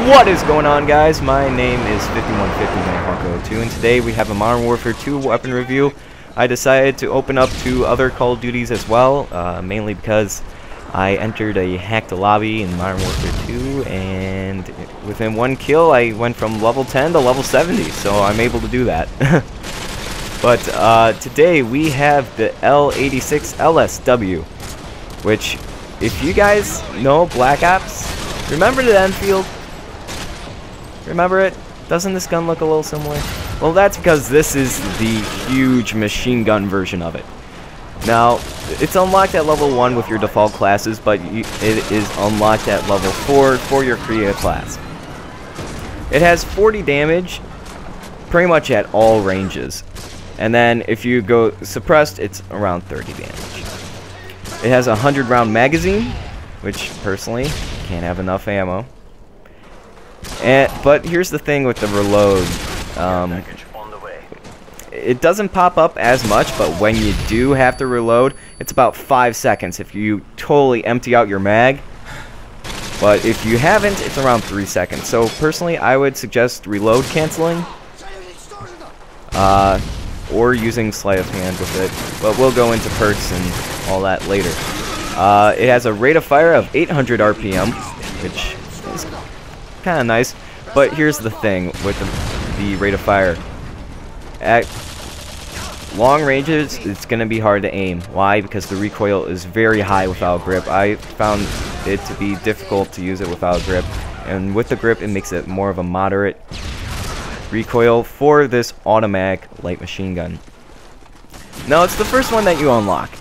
What is going on, guys? My name is 5150 and today we have a Modern Warfare 2 weapon review. I decided to open up to other Call of Duties as well, mainly because I entered a hacked lobby in Modern Warfare 2, and within one kill I went from level 10 to level 70, so I'm able to do that. But today we have the L86 LSW, which, if you guys know Black Ops, remember the Enfield? Remember it? Doesn't this gun look a little similar? Well, that's because this is the huge machine gun version of it. Now, it's unlocked at level 1 with your default classes, but it is unlocked at level 4 for your creative class. It has 40 damage, pretty much at all ranges. And then if you go suppressed, it's around 30 damage. It has a 100-round magazine, which personally can't have enough ammo. But here's the thing with the reload. It doesn't pop up as much, but when you do have to reload, it's about 5 seconds if you totally empty out your mag. But if you haven't, it's around 3 seconds. So personally, I would suggest reload canceling. Or using sleight of hand with it. But we'll go into perks and all that later. It has a rate of fire of 800 RPM, which is kind of nice. But here's the thing with the rate of fire. At long ranges, it's going to be hard to aim. Why? Because the recoil is very high without grip. I found it to be difficult to use it without grip. And with the grip, it makes it more of a moderate recoil for this automatic light machine gun. Now, it's the first one that you unlock.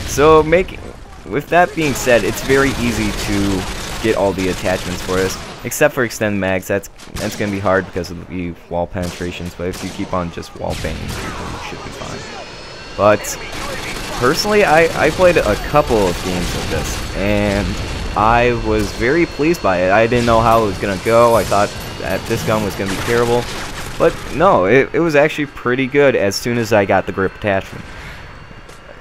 So with that being said, it's very easy to get all the attachments for this, except for extend mags. That's going to be hard because of the wall penetrations, but if you keep on just wall banging, you should be fine. But personally, I played a couple of games with this, and I was very pleased by it. I didn't know how it was going to go. I thought that this gun was going to be terrible, but no, it was actually pretty good as soon as I got the grip attachment.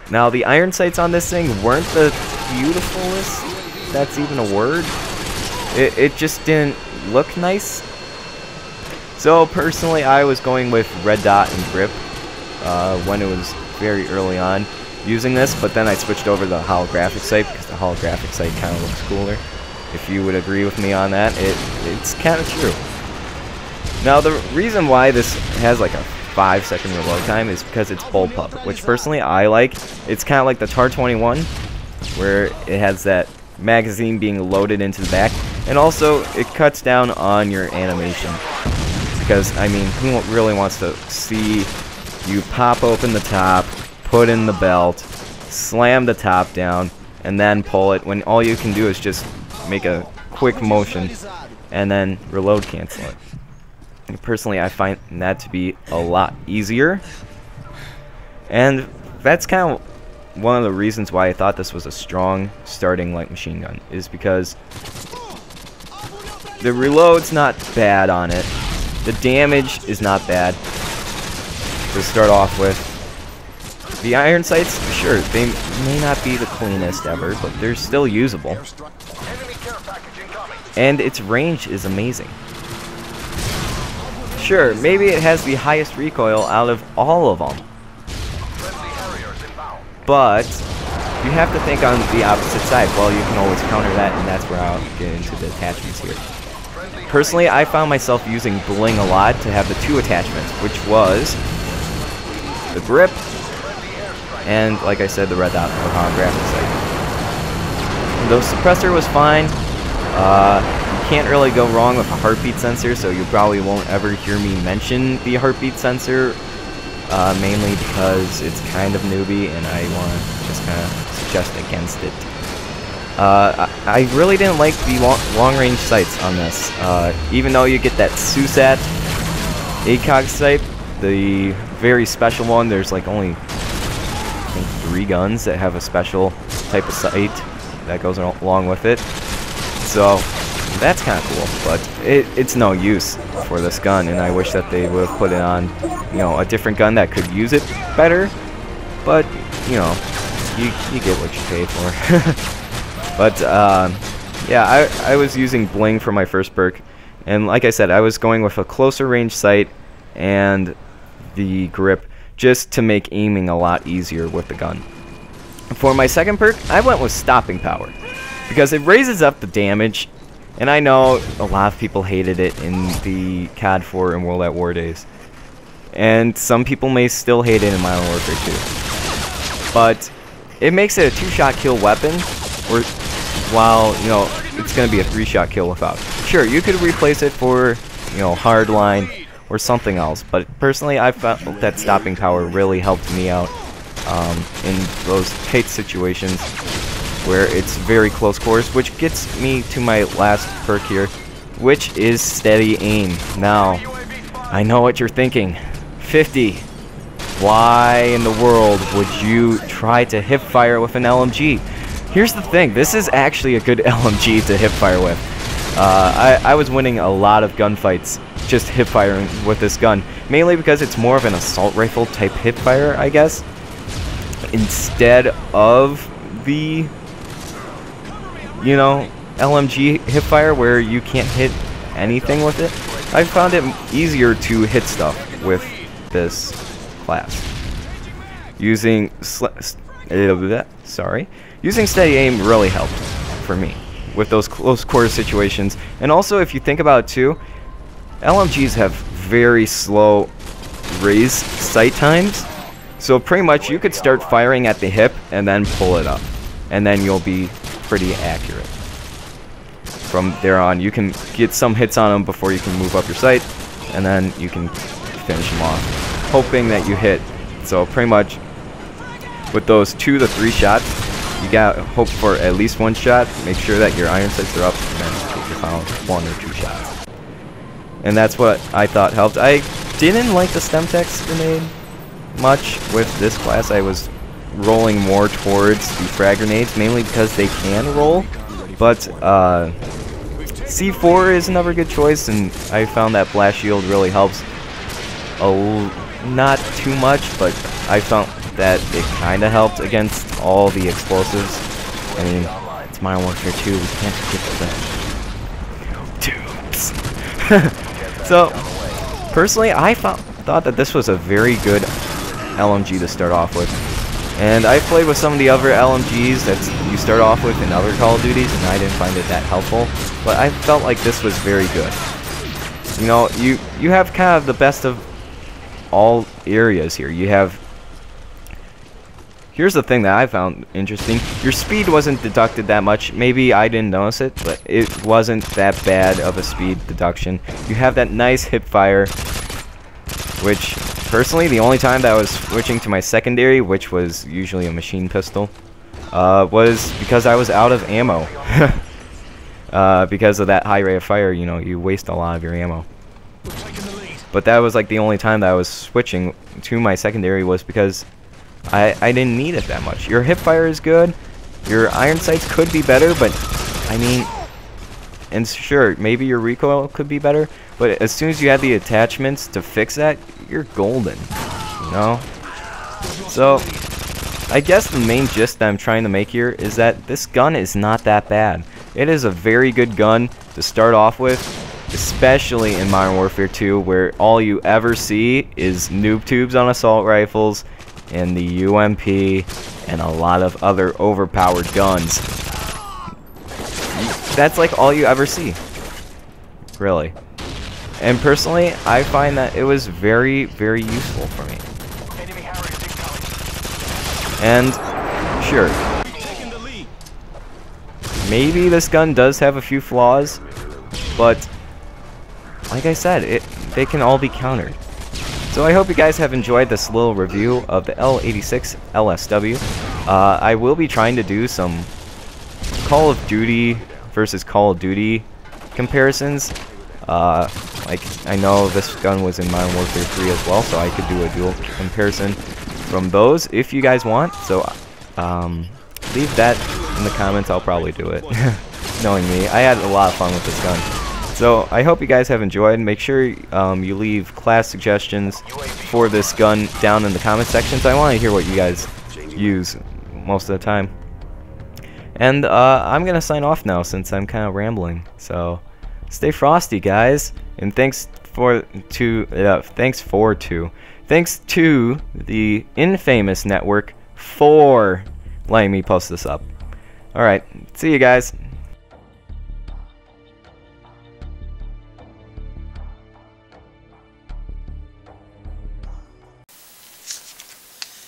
Now, the iron sights on this thing weren't the beautifulest, if that's even a word. It just didn't look nice. So personally, I was going with red dot and grip when it was very early on using this, but then I switched over to the holographic sight because the holographic sight kind of looks cooler. If you would agree with me on that, it's kind of true. Now, the reason why this has like a 5-second reload time is because it's bullpup, which personally I like. It's kind of like the TAR-21, where it has that magazine being loaded into the back, and also it cuts down on your animation. Because, I mean, who really wants to see you pop open the top, put in the belt, slam the top down, and then pull it, when all you can do is just make a quick motion and then reload cancel it. And personally, I find that to be a lot easier, and that's kind of one of the reasons why I thought this was a strong starting light machine gun, is because the reload's not bad on it, the damage is not bad to start off with. The iron sights, sure, they may not be the cleanest ever, but they're still usable. And its range is amazing. Sure, maybe it has the highest recoil out of all of them, but you have to think on the opposite side. Well, you can always counter that, and that's where I'll get into the attachments here. Personally, I found myself using bling a lot to have the 2 attachments, which was the grip and, like I said, the red dot or holographic sight. The suppressor was fine. You can't really go wrong with a heartbeat sensor, so you probably won't ever hear me mention the heartbeat sensor, mainly because it's kind of newbie and I want to just kind of suggest against it. I really didn't like the long-range sights on this. Even though you get that SUSAT ACOG sight, the very special one, there's like only, I think, 3 guns that have a special type of sight that goes along with it. So that's kind of cool, but it's no use for this gun, and I wish that they would have put it on, you know, a different gun that could use it better. But you know, you get what you pay for. But yeah, I was using bling for my first perk, And like I said, I was going with a closer range sight and the grip just to make aiming a lot easier with the gun. For my second perk, I went with stopping power because it raises up the damage, and I know a lot of people hated it in the COD 4 and World at War days, and some people may still hate it in Modern Warfare 2, but it makes it a 2-shot kill weapon, or while, you know, it's going to be a 3-shot kill without. Sure, you could replace it for, you know, hardline or something else, but personally I felt that stopping power really helped me out in those tight situations where it's very close quarters, which gets me to my last perk here, which is steady aim. Now, I know what you're thinking. 50. Why in the world would you try to hip fire with an LMG? Here's the thing, this is actually a good LMG to hip fire with. I was winning a lot of gunfights just hip firing with this gun, mainly because it's more of an assault rifle type hip fire, I guess, instead of the, you know, LMG hip fire where you can't hit anything with it. I found it easier to hit stuff with this class. Using using steady aim really helped for me with those close quarter situations. And also, if you think about it too, LMGs have very slow raise sight times, so pretty much you could start firing at the hip and then pull it up, and then you'll be pretty accurate. From there on, you can get some hits on them before you can move up your sight, and then you can finish them off, hoping that you hit. So pretty much with those 2 to 3 shots, you gotta hope for at least 1 shot, make sure that your iron sights are up, and then take your final 1 or 2 shots. And that's what I thought helped. I didn't like the Stemtex grenade much with this class. I was rolling more towards the frag grenades, mainly because they can roll. But C4 is another good choice, and I found that blast shield really helps. Not too much, but I found that it kind of helped against all the explosives. I mean, it's Modern Warfare 2, we can't forget the tubes. So, personally, I thought that this was a very good LMG to start off with. And I played with some of the other LMGs that you start off with in other Call of Duties, and I didn't find it that helpful. But I felt like this was very good. You know, you have kind of the best of all areas here. You have... Here's the thing that I found interesting. Your speed wasn't deducted that much. Maybe I didn't notice it, but it wasn't that bad of a speed deduction. You have that nice hip fire, which, personally, the only time that I was switching to my secondary, which was usually a machine pistol, was because I was out of ammo. Because of that high rate of fire, you know, you waste a lot of your ammo. But that was like the only time that I was switching to my secondary, was because I didn't need it that much. Your hip fire is good, your iron sights could be better, but I mean, and sure, maybe your recoil could be better, but as soon as you have the attachments to fix that, you're golden, you know? So, I guess the main gist that I'm trying to make here is that this gun is not that bad. It is a very good gun to start off with, especially in Modern Warfare 2, where all you ever see is noob tubes on assault rifles, and the UMP, and a lot of other overpowered guns. That's like all you ever see, really. And personally, I find that it was very, very useful for me. And sure, maybe this gun does have a few flaws, but like I said, they can all be countered. So I hope you guys have enjoyed this little review of the L86 LSW. I will be trying to do some Call of Duty versus Call of Duty comparisons. Like, I know this gun was in Modern Warfare 3 as well, so I could do a dual comparison from those if you guys want. So leave that in the comments. I'll probably do it. Knowing me, I had a lot of fun with this gun. So I hope you guys have enjoyed. Make sure you leave class suggestions for this gun down in the comment sections. I want to hear what you guys use most of the time. And I'm going to sign off now since I'm kind of rambling. So stay frosty, guys. And thanks to the infamous network for letting me post this up. Alright, see you guys.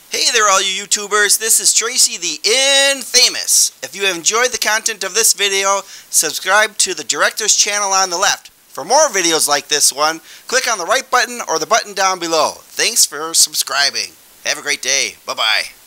Hey there all you YouTubers, this is Tracy the Infamous. If you have enjoyed the content of this video, subscribe to the director's channel on the left. For more videos like this one, click on the right button or the button down below. Thanks for subscribing. Have a great day. Bye-bye.